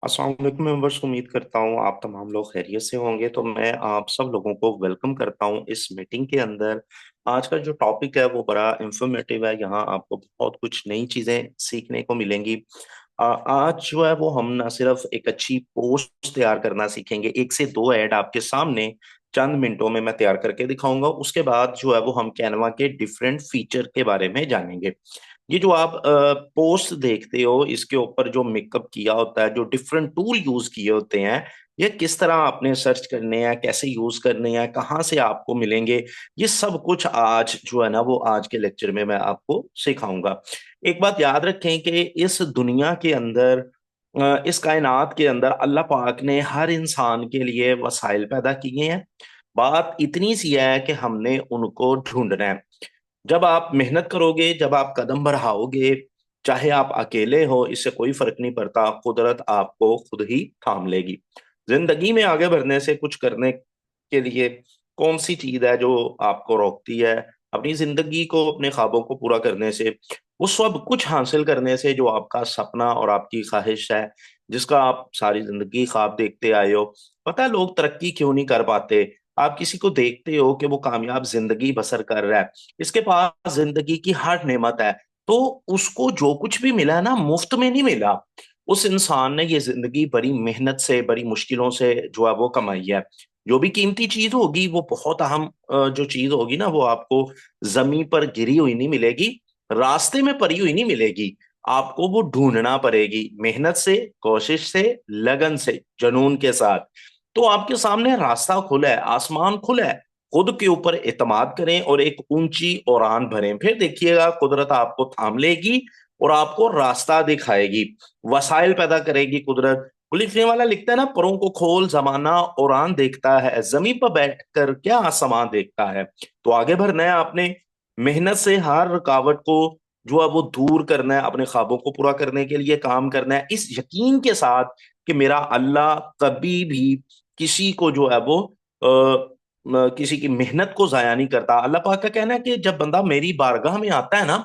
अस्सलाम वालेकुम मेंबर्स। उम्मीद करता हूँ आप तमाम लोग खैरियत से होंगे। तो मैं आप सब लोगों को वेलकम करता हूँ इस मीटिंग के अंदर। आज का जो टॉपिक है वो बड़ा इंफॉर्मेटिव है। यहाँ आपको बहुत कुछ नई चीज़ें सीखने को मिलेंगी। आज जो है वो हम ना सिर्फ एक अच्छी पोस्ट तैयार करना सीखेंगे, एक से दो ऐड आपके सामने चंद मिनटों में मैं तैयार करके दिखाऊंगा। उसके बाद जो है वो हम कैनवा के डिफरेंट फीचर के बारे में जानेंगे। ये जो आप पोस्ट देखते हो, इसके ऊपर जो मेकअप किया होता है, जो डिफरेंट टूल यूज किए होते हैं, ये किस तरह आपने सर्च करने हैं, कैसे यूज करने हैं, कहाँ से आपको मिलेंगे, ये सब कुछ आज जो है ना वो आज के लेक्चर में मैं आपको सिखाऊंगा। एक बात याद रखें कि इस दुनिया के अंदर, इस कायनात के अंदर अल्लाह पाक ने हर इंसान के लिए वसाइल पैदा किए हैं। बात इतनी सी है कि हमने उनको ढूंढना है। जब आप मेहनत करोगे, जब आप कदम बढ़ाओगे, चाहे आप अकेले हो, इससे कोई फर्क नहीं पड़ता, कुदरत आपको खुद ही थाम लेगी। जिंदगी में आगे बढ़ने से, कुछ करने के लिए कौन सी चीज है जो आपको रोकती है अपनी जिंदगी को, अपने ख्वाबों को पूरा करने से, वो सब कुछ हासिल करने से, जो आपका सपना और आपकी ख्वाहिश है, जिसका आप सारी जिंदगी ख्वाब देखते आए हो। पता है लोग तरक्की क्यों नहीं कर पाते? आप किसी को देखते हो कि वो कामयाब जिंदगी बसर कर रहा है, इसके पास जिंदगी की हर नेमत है, तो उसको जो कुछ भी मिला है ना, मुफ्त में नहीं मिला। उस इंसान ने ये जिंदगी बड़ी मेहनत से, बड़ी मुश्किलों से जो है वो कमाई है। जो भी कीमती चीज होगी वो बहुत अहम जो चीज होगी ना, वो आपको जमीन पर गिरी हुई नहीं मिलेगी, रास्ते में पड़ी हुई नहीं मिलेगी। आपको वो ढूंढना पड़ेगी, मेहनत से, कोशिश से, लगन से, जुनून के साथ। तो आपके सामने रास्ता खुला है, आसमान खुला है। खुद के ऊपर एतमाद करें और एक ऊंची उड़ान भरें, फिर देखिएगा कुदरत आपको थाम लेगी और आपको रास्ता दिखाएगी, वसाइल पैदा करेगी कुदरत। लिखने वाला लिखता है ना, परों को खोल जमाना उड़ान देखता है, जमीन पर बैठ कर क्या आसमान देखता है। तो आगे बढ़ना है आपने, मेहनत से हर रुकावट को जो है वो दूर करना है, अपने ख्वाबों को पूरा करने के लिए काम करना है, इस यकीन के साथ कि मेरा अल्लाह कभी भी किसी को जो है वो किसी की मेहनत को जाया नहीं करता। अल्लाह पाक का कहना है कि जब बंदा मेरी बारगाह में आता है ना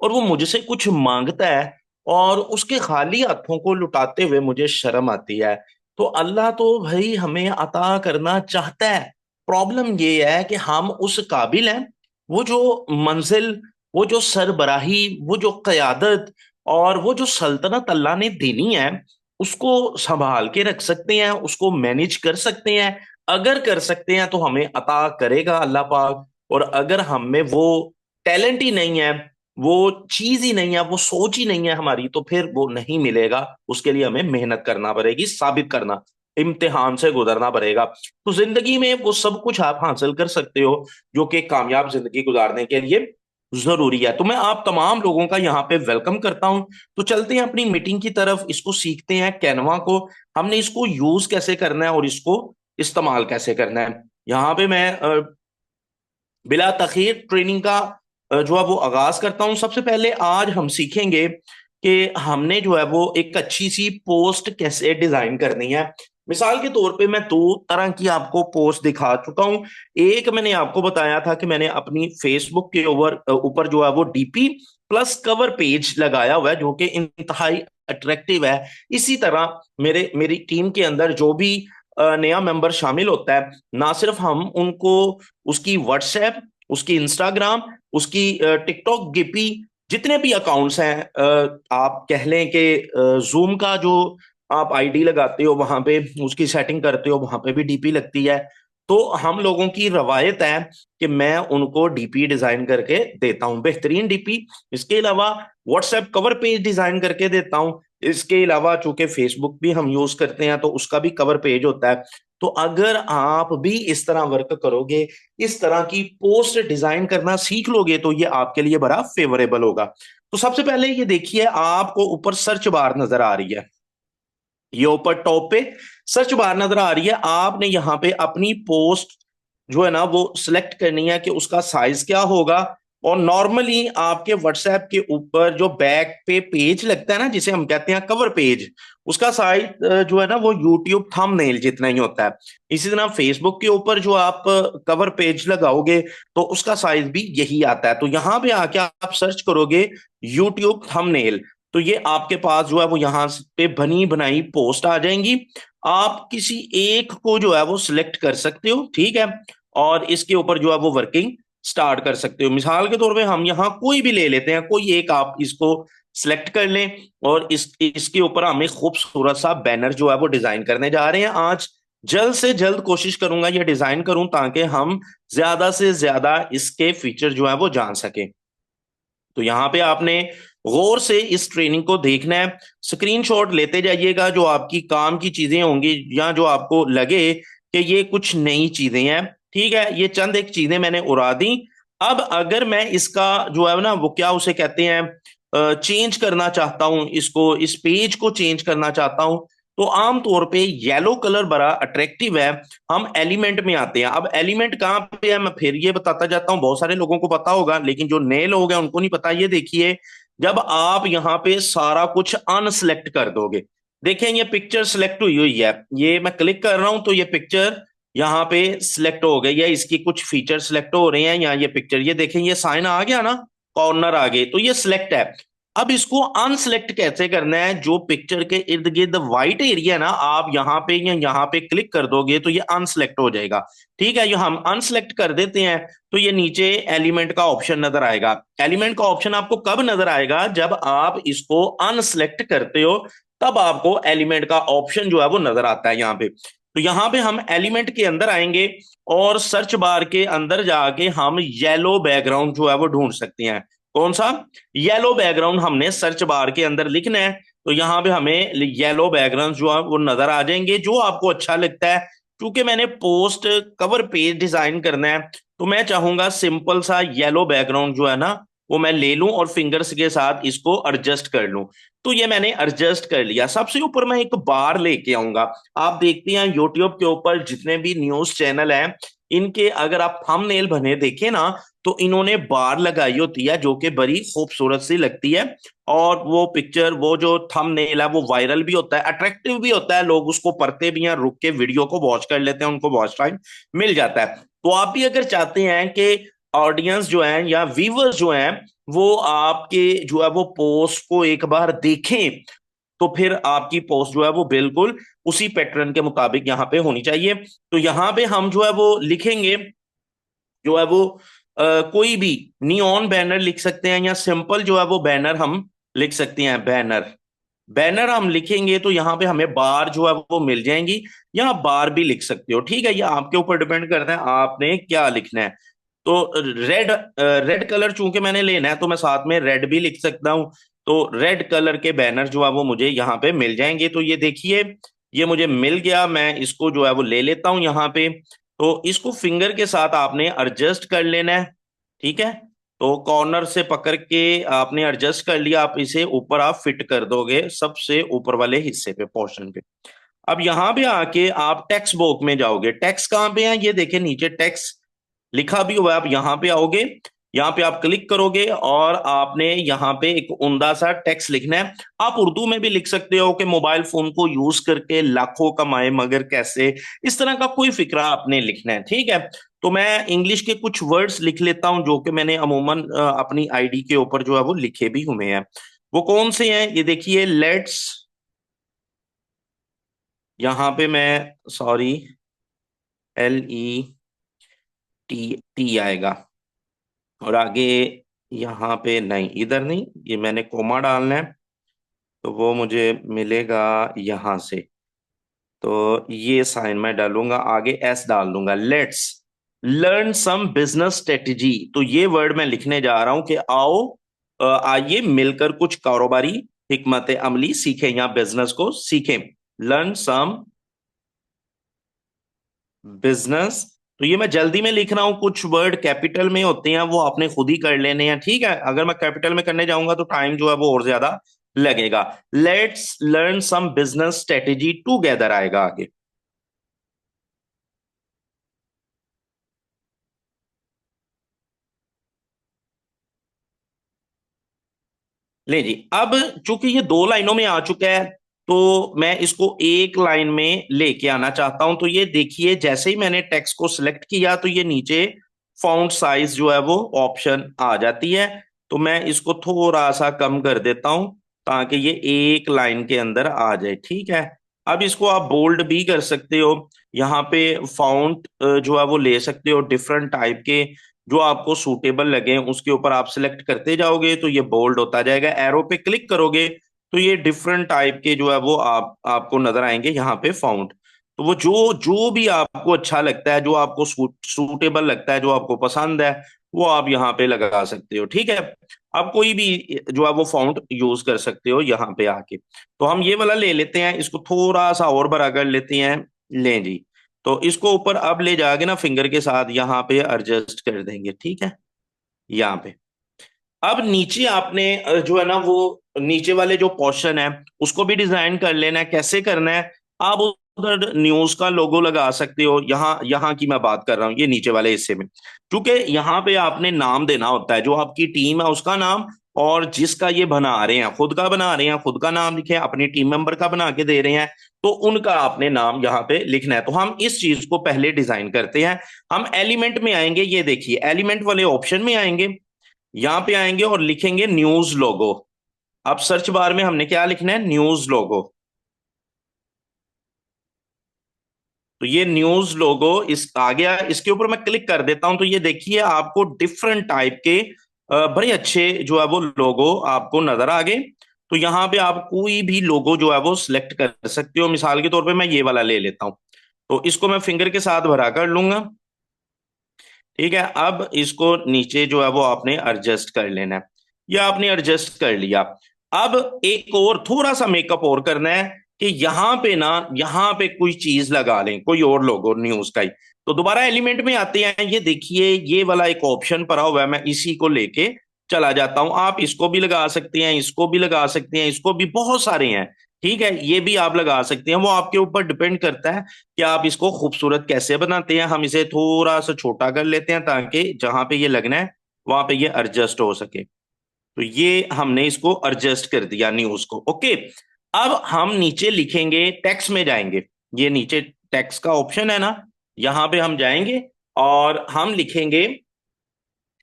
और वो मुझसे कुछ मांगता है और उसके खाली हाथों को लुटाते हुए मुझे शर्म आती है, तो अल्लाह तो भाई हमें अता करना चाहता है। प्रॉब्लम ये है कि हम उस काबिल हैं, वो जो मंजिल, वो जो सरबराही, वो जो कयादत और वो जो सल्तनत अल्लाह ने देनी है, उसको संभाल के रख सकते हैं, उसको मैनेज कर सकते हैं। अगर कर सकते हैं तो हमें अता करेगा अल्लाह पाक, और अगर हम में वो टैलेंट ही नहीं है, वो चीज ही नहीं है, वो सोच ही नहीं है हमारी, तो फिर वो नहीं मिलेगा। उसके लिए हमें मेहनत करना पड़ेगी, साबित करना, इम्तिहान से गुजरना पड़ेगा। तो जिंदगी में वो सब कुछ आप हासिल कर सकते हो जो कि कामयाब जिंदगी गुजारने के लिए जरूरी है। तो मैं आप तमाम लोगों का यहाँ पे वेलकम करता हूं। तो चलते हैं अपनी मीटिंग की तरफ, इसको सीखते हैं कैनवा को, हमने इसको यूज कैसे करना है और इसको इस्तेमाल कैसे करना है। यहाँ पे मैं बिला तखीर ट्रेनिंग का जो है वो आगाज करता हूं। सबसे पहले आज हम सीखेंगे कि हमने जो है वो एक अच्छी सी पोस्ट कैसे डिजाइन करनी है। मिसाल के तौर पे मैं दो तरह की आपको पोस्ट दिखा चुका हूं। एक मैंने आपको बताया था कि मैंने अपनी फेसबुक के ऊपर ऊपर जो है वो डीपी प्लस कवर पेज लगाया हुआ है, जो कि इंतहाई अट्रैक्टिव है। इसी तरह मेरी टीम के अंदर जो भी नया मेंबर शामिल होता है, ना सिर्फ हम उनको उसकी व्हाट्सएप, उसकी इंस्टाग्राम, उसकी टिकटॉक, गिपी, जितने भी अकाउंट्स हैं, आप कह लें कि जूम का जो आप आईडी लगाते हो वहां पे उसकी सेटिंग करते हो, वहां पे भी डीपी लगती है। तो हम लोगों की रवायत है कि मैं उनको डीपी डिजाइन करके देता हूं, बेहतरीन डीपी। इसके अलावा व्हाट्सएप कवर पेज डिजाइन करके देता हूं। इसके अलावा चूंकि फेसबुक भी हम यूज करते हैं तो उसका भी कवर पेज होता है। तो अगर आप भी इस तरह वर्क करोगे, इस तरह की पोस्ट डिजाइन करना सीख लोगे, तो ये आपके लिए बड़ा फेवरेबल होगा। तो सबसे पहले ये देखिए, आपको ऊपर सर्च बार नजर आ रही है, ये ऊपर टॉप पे सर्च बार नजर आ रही है। आपने यहाँ पे अपनी पोस्ट जो है ना वो सिलेक्ट करनी है कि उसका साइज क्या होगा। और नॉर्मली आपके व्हाट्सएप के ऊपर जो बैक पे पेज लगता है ना, जिसे हम कहते हैं कवर पेज, उसका साइज जो है ना वो यूट्यूब थंबनेल जितना ही होता है। इसी तरह फेसबुक के ऊपर जो आप कवर पेज लगाओगे तो उसका साइज भी यही आता है। तो यहाँ पे आके आप सर्च करोगे यूट्यूब थंबनेल, तो ये आपके पास जो है वो यहाँ पे बनी बनाई पोस्ट आ जाएंगी। आप किसी एक को जो है वो सिलेक्ट कर सकते हो, ठीक है, और इसके ऊपर जो है वो वर्किंग स्टार्ट कर सकते हो। मिसाल के तौर पे हम यहाँ कोई भी ले लेते हैं, कोई एक आप इसको सिलेक्ट कर लें, और इसके ऊपर हमें खूबसूरत सा बैनर जो है वो डिजाइन करने जा रहे हैं आज। जल्द से जल्द कोशिश करूंगा ये डिजाइन करूं, ताकि हम ज्यादा से ज्यादा इसके फीचर जो है वो जान सके। तो यहाँ पे आपने गौर से इस ट्रेनिंग को देखना है, स्क्रीनशॉट लेते जाइएगा जो आपकी काम की चीजें होंगी, या जो आपको लगे कि ये कुछ नई चीजें हैं। ठीक है, ये चंद एक चीजें मैंने उड़ा दी। अब अगर मैं इसका जो है ना वो क्या उसे कहते हैं, चेंज करना चाहता हूं, इसको इस पेज को चेंज करना चाहता हूं, तो आमतौर पे येलो कलर बड़ा अट्रैक्टिव है। हम एलिमेंट में आते हैं। अब एलिमेंट कहाँ पे है मैं फिर ये बताता जाता हूँ, बहुत सारे लोगों को पता होगा लेकिन जो नए लोग हैं उनको नहीं पता। ये देखिए, जब आप यहाँ पे सारा कुछ अनसेलेक्ट कर दोगे, देखें ये पिक्चर सिलेक्ट हुई हुई है, ये मैं क्लिक कर रहा हूं तो ये पिक्चर यहाँ पे सिलेक्ट हो गई है, इसकी कुछ फीचर सिलेक्ट हो रहे हैं, यहाँ ये पिक्चर, ये देखें ये साइन आ गया ना, कॉर्नर आ गए, तो ये सिलेक्ट है। अब इसको अनसेलेक्ट कैसे करना है? जो पिक्चर के इर्द गिर्द व्हाइट एरिया है ना, आप यहाँ पे या यहाँ पे क्लिक कर दोगे तो ये अनसेलेक्ट हो जाएगा। ठीक है, ये हम अनसेलेक्ट कर देते हैं तो ये नीचे एलिमेंट का ऑप्शन नजर आएगा। एलिमेंट का ऑप्शन आपको कब नजर आएगा? जब आप इसको अनसेलेक्ट करते हो, तब आपको एलिमेंट का ऑप्शन जो है वो नजर आता है यहाँ पे। तो यहाँ पे हम एलिमेंट के अंदर आएंगे और सर्च बार के अंदर जाके हम येलो बैकग्राउंड जो है वो ढूंढ सकते हैं। कौन सा? येलो बैकग्राउंड हमने सर्च बार के अंदर लिखना है। तो यहाँ पे हमें येलो बैकग्राउंड जो है वो नजर आ जाएंगे, जो आपको अच्छा लगता है। क्योंकि मैंने पोस्ट कवर पेज डिजाइन करना है, तो मैं चाहूंगा सिंपल सा येलो बैकग्राउंड जो है ना वो मैं ले लूं और फिंगर्स के साथ इसको एडजस्ट कर लूं। तो ये मैंने एडजस्ट कर लिया। सबसे ऊपर मैं एक बार लेके आऊंगा। आप देखते हैं यूट्यूब के ऊपर जितने भी न्यूज चैनल हैं, इनके अगर आप थंबनेल बने देखें ना, तो इन्होंने बार लगाई होती है जो कि बड़ी खूबसूरत सी लगती है। और वो पिक्चर, वो जो थंबनेल है वो वायरल भी होता है, अट्रैक्टिव भी होता है, लोग उसको पढ़ते भी हैं, रुक के वीडियो को वॉच कर लेते हैं, उनको वॉच टाइम मिल जाता है। तो आप भी अगर चाहते हैं कि ऑडियंस जो है या व्यूवर्स जो हैं वो आपके जो है वो पोस्ट को एक बार देखें, तो फिर आपकी पोस्ट जो है वो बिल्कुल उसी पैटर्न के मुताबिक यहाँ पे होनी चाहिए। तो यहाँ पे हम जो है वो लिखेंगे, जो है वो कोई भी नियॉन बैनर लिख सकते हैं, या सिंपल जो है वो बैनर हम लिख सकते हैं। बैनर, बैनर हम लिखेंगे तो यहाँ पे हमें बार जो है वो मिल जाएंगी। यहाँ बार भी लिख सकते हो, ठीक है, ये आपके ऊपर डिपेंड करता है आपने क्या लिखना है। तो रेड, रेड कलर चूंकि मैंने लेना है तो मैं साथ में रेड भी लिख सकता हूँ। तो रेड कलर के बैनर जो है वो मुझे यहाँ पे मिल जाएंगे। तो ये देखिए, ये मुझे मिल गया, मैं इसको जो है वो ले लेता हूँ यहाँ पे। तो इसको फिंगर के साथ आपने एडजस्ट कर लेना है, ठीक है। तो कॉर्नर से पकड़ के आपने एडजस्ट कर लिया, आप इसे ऊपर आप फिट कर दोगे सबसे ऊपर वाले हिस्से पे, पोर्शन पे। अब यहाँ पे आके आप टेक्स्ट बॉक्स में जाओगे। टेक्स्ट कहाँ पे है? ये देखें नीचे टेक्स्ट लिखा भी हुआ है। आप यहाँ पे आओगे, यहाँ पे आप क्लिक करोगे और आपने यहाँ पे एक उम्दा सा टेक्स्ट लिखना है। आप उर्दू में भी लिख सकते हो कि मोबाइल फोन को यूज करके लाखों कमाए मगर कैसे, इस तरह का कोई फिक्रा आपने लिखना है, ठीक है। तो मैं इंग्लिश के कुछ वर्ड्स लिख लेता हूं जो कि मैंने अमूमन अपनी आईडी के ऊपर जो है वो लिखे भी हुए हैं। वो कौन से हैं? ये देखिए, लेट्स, यहाँ पे मैं, सॉरी, LET टी आएगा, और आगे यहाँ पे नहीं, इधर नहीं, ये मैंने कोमा डालना है, तो वो मुझे मिलेगा यहाँ से। तो ये साइन मैं डालूंगा, आगे एस डाल दूंगा। Let's learn some business strategy. तो ये वर्ड मैं लिखने जा रहा हूं कि आओ, आइए मिलकर कुछ कारोबारी हिकमत अमली सीखें या बिजनेस को सीखें। Learn some business. तो ये मैं जल्दी में लिख रहा हूं, कुछ वर्ड कैपिटल में होते हैं, वो आपने खुद ही कर लेने हैं, ठीक है। अगर मैं कैपिटल में करने जाऊंगा तो टाइम जो है वो और ज्यादा लगेगा। Let's learn some business strategy together आएगा आगे। ले जी, अब चूंकि ये दो लाइनों में आ चुका है, तो मैं इसको एक लाइन में लेके आना चाहता हूं। तो ये देखिए, जैसे ही मैंने टेक्स्ट को सिलेक्ट किया तो ये नीचे फॉन्ट साइज जो है वो ऑप्शन आ जाती है। तो मैं इसको थोड़ा सा कम कर देता हूं, ताकि ये एक लाइन के अंदर आ जाए। ठीक है, अब इसको आप बोल्ड भी कर सकते हो। यहाँ पे फाउंट जो है वो ले सकते हो डिफरेंट टाइप के, जो आपको सूटेबल लगे उसके ऊपर आप सिलेक्ट करते जाओगे तो ये बोल्ड होता जाएगा। एरो पे क्लिक करोगे तो ये डिफरेंट टाइप के जो है वो आपको नजर आएंगे यहाँ पे फाउंट। तो वो जो जो भी आपको अच्छा लगता है, जो आपको सूटेबल लगता है, जो आपको पसंद है, वो आप यहाँ पे लगा सकते हो। ठीक है, आप कोई भी जो है वो फॉन्ट यूज कर सकते हो यहाँ पे आके। तो हम ये वाला ले लेते हैं, इसको थोड़ा सा और बड़ा कर लेते हैं। लें जी, तो इसको ऊपर अब ले जाके ना फिंगर के साथ यहाँ पे एडजस्ट कर देंगे। ठीक है, यहाँ पे अब नीचे आपने जो है ना वो नीचे वाले जो पोर्शन है उसको भी डिजाइन कर लेना है। कैसे करना है, आप उधर न्यूज का लोगो लगा सकते हो। यहाँ यहाँ की मैं बात कर रहा हूँ, ये नीचे वाले हिस्से में, क्योंकि यहाँ पे आपने नाम देना होता है, जो आपकी टीम है उसका नाम, और जिसका ये बना रहे हैं, खुद का बना रहे हैं, खुद का नाम लिखे, अपनी टीम मेंबर का बना के दे रहे हैं, तो उनका आपने नाम यहाँ पे लिखना है। तो हम इस चीज को पहले डिजाइन करते हैं। हम एलिमेंट में आएंगे, ये देखिए एलिमेंट वाले ऑप्शन में आएंगे, यहां पे आएंगे और लिखेंगे न्यूज लोगो। अब सर्च बार में हमने क्या लिखना है, न्यूज लोगो। तो ये न्यूज लोगो इस आ गया, इसके ऊपर मैं क्लिक कर देता हूं तो ये देखिए आपको डिफरेंट टाइप के बड़े अच्छे जो है वो लोगो आपको नजर आ गए। तो यहाँ पे आप कोई भी लोगो जो है वो सिलेक्ट कर सकते हो। मिसाल के तौर पे मैं ये वाला ले लेता हूं, तो इसको मैं फिंगर के साथ भरा कर लूंगा। ठीक है, अब इसको नीचे जो है वो आपने एडजस्ट कर लेना है। या आपने एडजस्ट कर लिया। अब एक और थोड़ा सा मेकअप और करना है कि यहाँ पे ना, यहाँ पे कोई चीज लगा लें, कोई और लोगो न्यूज का ही। तो दोबारा एलिमेंट में आते हैं, ये देखिए ये वाला एक ऑप्शन पड़ा हुआ है, मैं इसी को लेके चला जाता हूं। आप इसको भी लगा सकते हैं, इसको भी लगा सकते हैं, इसको भी, बहुत सारे हैं। ठीक है, ये भी आप लगा सकते हैं, वो आपके ऊपर डिपेंड करता है कि आप इसको खूबसूरत कैसे बनाते हैं। हम इसे थोड़ा सा छोटा कर लेते हैं ताकि जहां पे ये लगना है वहां पे ये एडजस्ट हो सके। तो ये हमने इसको एडजस्ट कर दिया न्यूज को। ओके, अब हम नीचे लिखेंगे, टेक्स्ट में जाएंगे, ये नीचे टेक्स्ट का ऑप्शन है ना, यहां पे हम जाएंगे और हम लिखेंगे।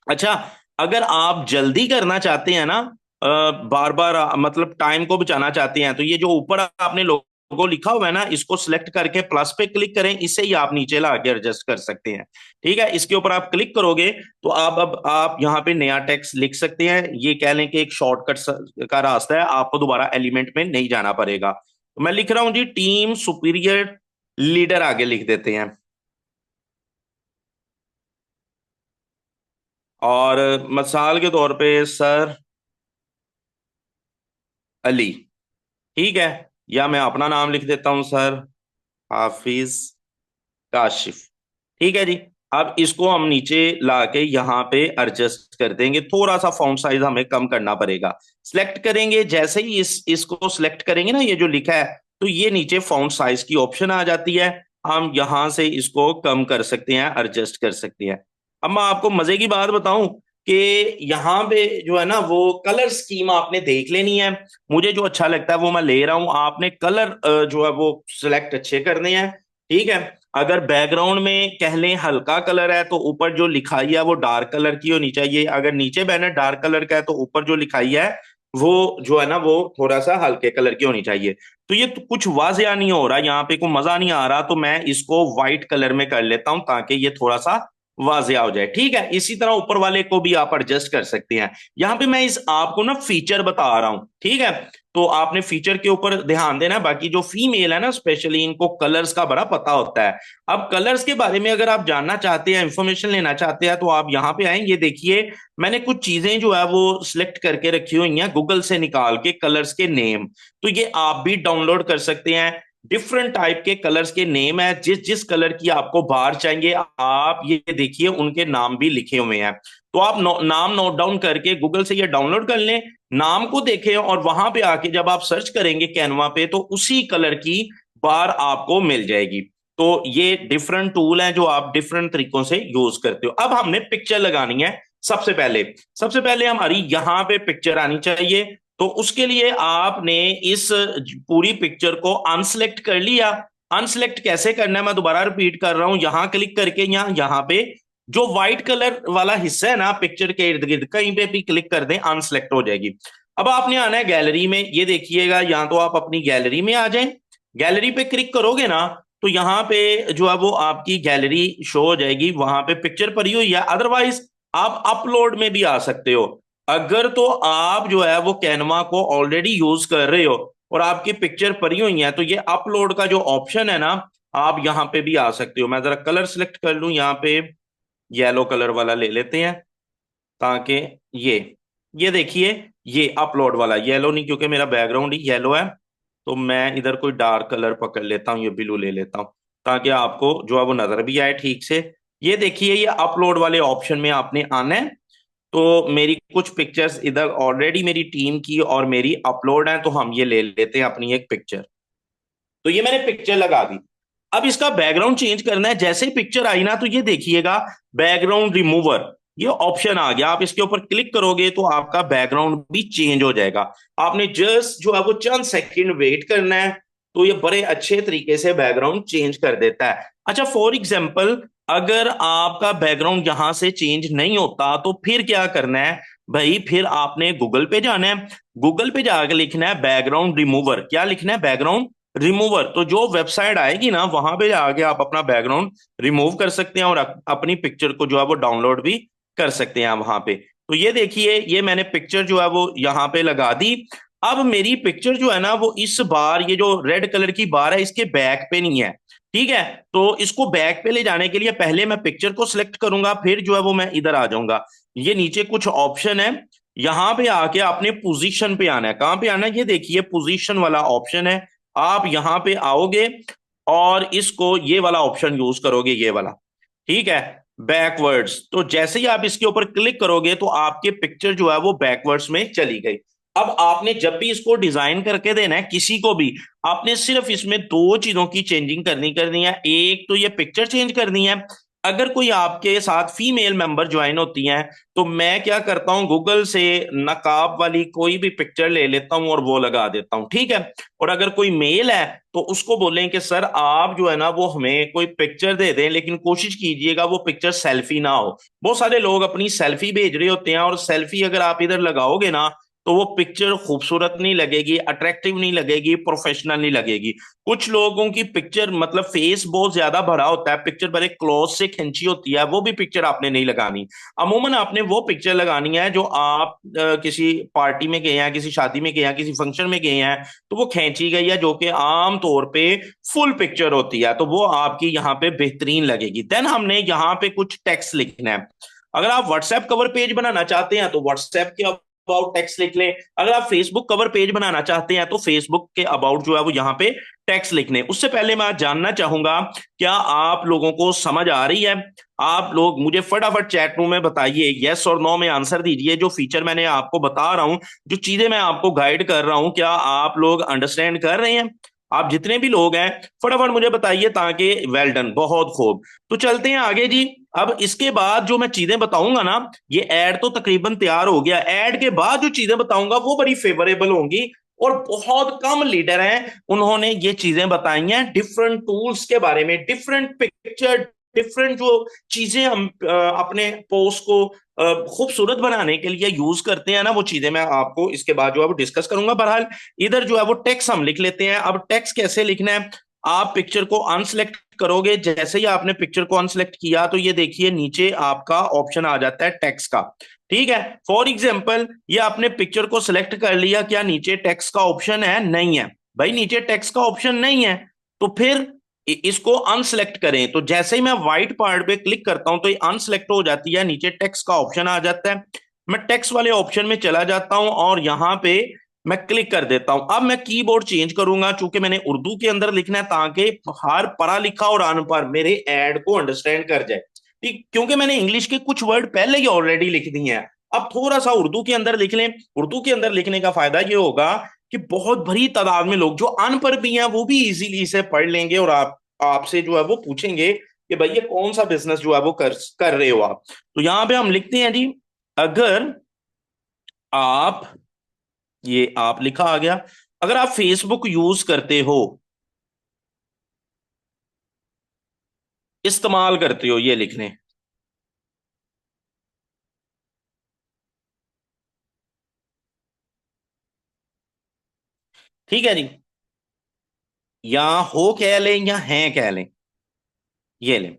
अच्छा, अगर आप जल्दी करना चाहते हैं ना, बार बार मतलब टाइम को बचाना चाहते हैं, तो ये जो ऊपर आपने लोगो लिखा हुआ है ना, इसको सिलेक्ट करके प्लस पे क्लिक करें, इससे ही आप नीचे ला के एडजस्ट कर सकते हैं। ठीक है, इसके ऊपर आप क्लिक करोगे तो आप अब आप यहाँ पे नया टेक्स्ट लिख सकते हैं। ये कह लें कि एक शॉर्टकट का रास्ता है, आपको दोबारा एलिमेंट में नहीं जाना पड़ेगा। तो मैं लिख रहा हूं जी, टीम सुपीरियर लीडर आगे लिख देते हैं, और मिसाल के तौर पे सर अली। ठीक है, या मैं अपना नाम लिख देता हूं, सर हाफिज काशिफ। ठीक है जी, अब इसको हम नीचे लाके यहाँ पे एडजस्ट कर देंगे। थोड़ा सा फॉन्ट साइज हमें कम करना पड़ेगा। सिलेक्ट करेंगे, जैसे ही इसको सिलेक्ट करेंगे ना, ये जो लिखा है, तो ये नीचे फॉन्ट साइज की ऑप्शन आ जाती है। हम यहाँ से इसको कम कर सकते हैं, एडजस्ट कर सकते हैं। अब मैं आपको मजे की बात बताऊं कि यहाँ पे जो है ना वो कलर स्कीम आपने देख लेनी है। मुझे जो अच्छा लगता है वो मैं ले रहा हूं। आपने कलर जो है वो सिलेक्ट अच्छे करने हैं। ठीक है, अगर बैकग्राउंड में कह लें हल्का कलर है तो ऊपर जो लिखाई है वो डार्क कलर की होनी चाहिए। अगर नीचे बैनर डार्क कलर का है तो ऊपर जो लिखाई है वो जो है ना वो थोड़ा सा हल्के कलर की होनी चाहिए। तो ये तो कुछ वाजिया नहीं हो रहा, यहाँ पे कोई मजा नहीं आ रहा, तो मैं इसको व्हाइट कलर में कर लेता हूं ताकि ये थोड़ा सा वाजिया हो जाए। ठीक है, इसी तरह ऊपर वाले को भी आप एडजस्ट कर सकते हैं। यहाँ पे मैं इस आपको ना फीचर बता रहा हूं। ठीक है, तो आपने फीचर के ऊपर ध्यान देना है। बाकी जो फीमेल है ना, स्पेशली इनको कलर्स का बड़ा पता होता है। अब कलर्स के बारे में अगर आप जानना चाहते हैं, इंफॉर्मेशन लेना चाहते हैं, तो आप यहाँ पे आएंगे। देखिए मैंने कुछ चीजें जो है वो सिलेक्ट करके रखी हुई हैं गूगल से निकाल के, कलर्स के नेम। तो ये आप भी डाउनलोड कर सकते हैं। डिफरेंट टाइप के कलर्स के नेम है, जिस जिस कलर की आपको बार चाहिए आप ये देखिए उनके नाम भी लिखे हुए हैं। तो आप नाम नोट डाउन करके गूगल से ये डाउनलोड कर लें, नाम को देखें, और वहां पे आके जब आप सर्च करेंगे कैनवा पे तो उसी कलर की बार आपको मिल जाएगी। तो ये डिफरेंट टूल हैं जो आप डिफरेंट तरीकों से यूज करते हो। अब हमने पिक्चर लगानी है। सबसे पहले हमारी यहाँ पे पिक्चर आनी चाहिए। तो उसके लिए आपने इस पूरी पिक्चर को अनसेलेक्ट कर लिया। अनसेलेक्ट कैसे करना है मैं दोबारा रिपीट कर रहा हूं, यहां क्लिक करके यहाँ पे जो व्हाइट कलर वाला हिस्सा है ना पिक्चर के इर्द गिर्द, कहीं पे भी क्लिक कर दें, अनसेलेक्ट हो जाएगी। अब आपने आना है गैलरी में, ये देखिएगा, या तो आप अपनी गैलरी में आ जाएं, गैलरी पे क्लिक करोगे ना तो यहाँ पे जो है वो आपकी गैलरी शो हो जाएगी, वहां पे पिक्चर पड़ी हुई है। अदरवाइज आप अपलोड में भी आ सकते हो। अगर तो आप जो है वो कैनवा को ऑलरेडी यूज कर रहे हो और आपकी पिक्चर पड़ी हुई है, तो ये अपलोड का जो ऑप्शन है ना, आप यहाँ पे भी आ सकते हो। मैं जरा कलर सिलेक्ट कर लूं, यहाँ पे येलो कलर वाला ले लेते हैं, ताकि ये ये देखिए, ये अपलोड वाला येलो नहीं, क्योंकि मेरा बैकग्राउंड ही येलो है, तो मैं इधर कोई डार्क कलर पकड़ लेता हूँ, ये ब्लू ले लेता हूँ, ताकि आपको जो है वो नजर भी आए ठीक से। ये देखिए, ये अपलोड वाले ऑप्शन में आपने आना है। तो मेरी कुछ पिक्चर्स इधर ऑलरेडी मेरी टीम की और मेरी अपलोड है, तो हम ये ले लेते हैं अपनी एक पिक्चर। तो ये मैंने पिक्चर लगा दी। अब इसका बैकग्राउंड चेंज करना है, जैसे ही पिक्चर आई ना तो ये देखिएगा, बैकग्राउंड रिमूवर ये ऑप्शन आ गया। आप इसके ऊपर क्लिक करोगे तो आपका बैकग्राउंड भी चेंज हो जाएगा। आपने जस्ट जो है वो चंद सेकंड वेट करना है, तो ये बड़े अच्छे तरीके से बैकग्राउंड चेंज कर देता है। अच्छा, फॉर एग्जाम्पल, अगर आपका बैकग्राउंड यहां से चेंज नहीं होता तो फिर क्या करना है भाई? फिर आपने गूगल पे जाना है, गूगल पे जाकर लिखना है बैकग्राउंड रिमूवर। क्या लिखना है? Background remover. तो जो वेबसाइट आएगी ना, वहां पे जाके आप अपना बैकग्राउंड रिमूव कर सकते हैं और अपनी पिक्चर को जो है वो डाउनलोड भी कर सकते हैं वहां पे। तो ये देखिए, ये मैंने पिक्चर जो है वो यहाँ पे लगा दी। अब मेरी पिक्चर जो है ना वो इस बार ये जो रेड कलर की बार है इसके बैक पे नहीं है, ठीक है। तो इसको बैक पे ले जाने के लिए पहले मैं पिक्चर को सिलेक्ट करूंगा, फिर जो है वो मैं इधर आ जाऊंगा। ये नीचे कुछ ऑप्शन है, यहां पे आके आपने पोजीशन पे आना है। कहां पे आना है? ये देखिए, पोजीशन वाला ऑप्शन है। आप यहां पे आओगे और इसको ये वाला ऑप्शन यूज करोगे, ये वाला, ठीक है, बैकवर्ड्स। तो जैसे ही आप इसके ऊपर क्लिक करोगे तो आपके पिक्चर जो है वो बैकवर्ड्स में चली गई। अब आपने जब भी इसको डिजाइन करके देना है किसी को भी, आपने सिर्फ इसमें दो चीजों की चेंजिंग करनी है। एक तो ये पिक्चर चेंज करनी है। अगर कोई आपके साथ फीमेल मेंबर ज्वाइन होती हैं, तो मैं क्या करता हूँ, गूगल से नकाब वाली कोई भी पिक्चर ले लेता हूँ और वो लगा देता हूँ, ठीक है। और अगर कोई मेल है तो उसको बोलें कि सर आप जो है ना वो हमें कोई पिक्चर दे दें, लेकिन कोशिश कीजिएगा वो पिक्चर सेल्फी ना हो। बहुत सारे लोग अपनी सेल्फी भेज रहे होते हैं, और सेल्फी अगर आप इधर लगाओगे ना तो वो पिक्चर खूबसूरत नहीं लगेगी, अट्रैक्टिव नहीं लगेगी, प्रोफेशनल नहीं लगेगी। कुछ लोगों की पिक्चर मतलब फेस बहुत ज्यादा बड़ा होता है, पिक्चर बड़े क्लोज से खींची होती है, वो भी पिक्चर आपने नहीं लगानी। अमूमन आपने वो पिक्चर लगानी है जो आप किसी पार्टी में गए हैं, किसी शादी में गए हैं, किसी फंक्शन में गए हैं, तो वो खींची गई है, जो कि आम तौर पे फुल पिक्चर होती है, तो वो आपकी यहाँ पे बेहतरीन लगेगी। देन हमने यहाँ पे कुछ टेक्स्ट लिखना है। अगर आप व्हाट्सएप कवर पेज बनाना चाहते हैं तो व्हाट्सएप के अबाउट टेक्स्ट लिख लें। अगर आप फेसबुक कवर पेज बनाना चाहते हैं तो फेसबुक के अबाउट जो है वो यहाँ पे टेक्स्ट लिख लें। उससे पहले मैं जानना चाहूंगा, क्या आप लोगों को समझ आ रही है? आप लोग मुझे फटाफट चैट रूम में बताइए, यस और नो में आंसर दीजिए। जो फीचर मैंने आपको बता रहा हूं, जो चीजें मैं आपको गाइड कर रहा हूं, क्या आप लोग अंडरस्टैंड कर रहे हैं? आप जितने भी लोग हैं फटाफट मुझे बताइए, ताकि वेल डन, बहुत खूब। तो चलते हैं आगे जी। अब इसके बाद जो मैं चीजें बताऊंगा ना, ये ऐड तो तकरीबन तैयार हो गया, ऐड के बाद जो चीजें बताऊंगा वो बड़ी फेवरेबल होंगी। और बहुत कम लीडर हैं उन्होंने ये चीजें बताई हैं डिफरेंट टूल्स के बारे में, डिफरेंट पिक्चर, डिफरेंट जो चीजें हम अपने पोस्ट को खूबसूरत बनाने के लिए यूज करते हैं ना, वो चीजें मैं आपको इसके बाद जो है वो डिस्कस करूंगा। बहरहाल इधर जो है वो टेक्स्ट हम लिख लेते हैं। अब टेक्स्ट कैसे लिखना है? आप पिक्चर को अनसेलेक्ट करोगे, जैसे ही आपने पिक्चर को अनसेलेक्ट किया तो ये देखिए नीचे आपका ऑप्शन आ जाता है टेक्स्ट का, ठीक है। फॉर एग्जाम्पल, ये आपने पिक्चर को सिलेक्ट कर लिया, क्या नीचे टेक्स्ट का ऑप्शन है? नहीं है भाई, नीचे टेक्स्ट का ऑप्शन नहीं है। तो फिर इसको अनसेलेक्ट करें, तो जैसे ही मैं व्हाइट पार्ट पे क्लिक करता हूं तो ये अनसेलेक्ट हो जाती है, नीचे टेक्स्ट का ऑप्शन आ जाता है। मैं टेक्स्ट वाले ऑप्शन में चला जाता हूं और यहां पे मैं क्लिक कर देता हूं। अब मैं कीबोर्ड चेंज करूंगा, चूंकि मैंने उर्दू के अंदर लिखना है, ताकि हर पढ़ा लिखा और अनपढ़ मेरे ऐड को अंडरस्टैंड कर जाए, ठीक। क्योंकि मैंने इंग्लिश के कुछ वर्ड पहले ही ऑलरेडी लिख दिए हैं, अब थोड़ा सा उर्दू के अंदर लिख लें। उर्दू के अंदर लिखने का फायदा ये होगा कि बहुत बड़ी तादाद में लोग जो अनपढ़ भी हैं वो भी इजीली इसे पढ़ लेंगे, और आपसे जो है वो पूछेंगे कि भाई ये कौन सा बिजनेस जो है वो कर रहे हो आप। तो यहां पे हम लिखते हैं जी, अगर आप, ये आप लिखा आ गया, अगर आप फेसबुक यूज करते हो, इस्तेमाल करते हो, ये लिखने, ठीक है जी। या हो कह लें या हैं कह लें, ये लें।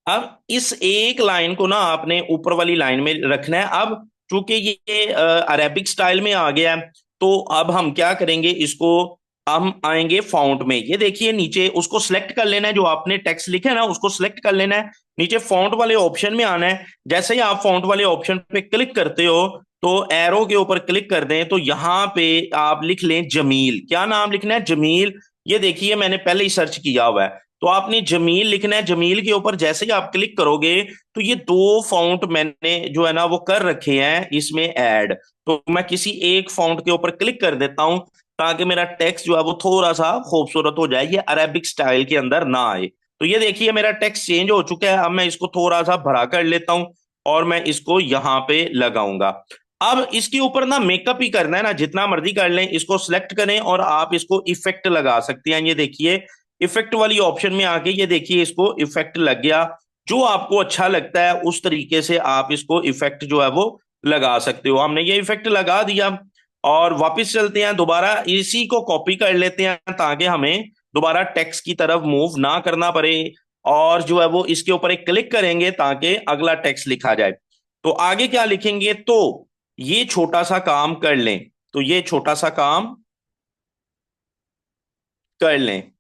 अब इस एक लाइन को ना आपने ऊपर वाली लाइन में रखना है। अब चूंकि ये अरेबिक स्टाइल में आ गया है, तो अब हम क्या करेंगे इसको, हम आएंगे फाउंट में। ये देखिए नीचे उसको सिलेक्ट कर लेना है, जो आपने टेक्स्ट लिखा है ना उसको सिलेक्ट कर लेना है, नीचे फाउंट वाले ऑप्शन में आना है। जैसे ही आप फाउंट वाले ऑप्शन पे क्लिक करते हो, तो एरो के ऊपर क्लिक कर दें, तो यहाँ पे आप लिख लें जमील। क्या नाम लिखना है? जमील। ये देखिए मैंने पहले ही सर्च किया हुआ है, तो आपने जमील लिखना है। जमील के ऊपर जैसे ही आप क्लिक करोगे, तो ये दो फॉन्ट मैंने जो है ना वो कर रखे हैं इसमें ऐड। तो मैं किसी एक फॉन्ट के ऊपर क्लिक कर देता हूं, ताकि मेरा टेक्स्ट जो है वो थोड़ा सा खूबसूरत हो जाए, ये अरेबिक स्टाइल के अंदर ना आए। तो ये देखिए मेरा टेक्स्ट चेंज हो चुका है। अब मैं इसको थोड़ा सा भरा कर लेता हूं, और मैं इसको यहां पे लगाऊंगा। अब इसके ऊपर ना मेकअप ही करना है ना, जितना मर्जी कर लें। इसको सिलेक्ट करें और आप इसको इफेक्ट लगा सकते हैं। ये देखिए इफेक्ट वाली ऑप्शन में आके ये देखिए इसको इफेक्ट लग गया। जो आपको अच्छा लगता है उस तरीके से आप इसको इफेक्ट जो है वो लगा सकते हो। हमने ये इफेक्ट लगा दिया, और वापस चलते हैं, दोबारा इसी को कॉपी कर लेते हैं, ताकि हमें दोबारा टेक्स्ट की तरफ मूव ना करना पड़े। और जो है वो इसके ऊपर एक क्लिक करेंगे ताकि अगला टेक्स्ट लिखा जाए। तो आगे क्या लिखेंगे, तो ये छोटा सा काम कर लें, तो ये छोटा सा काम कर लें।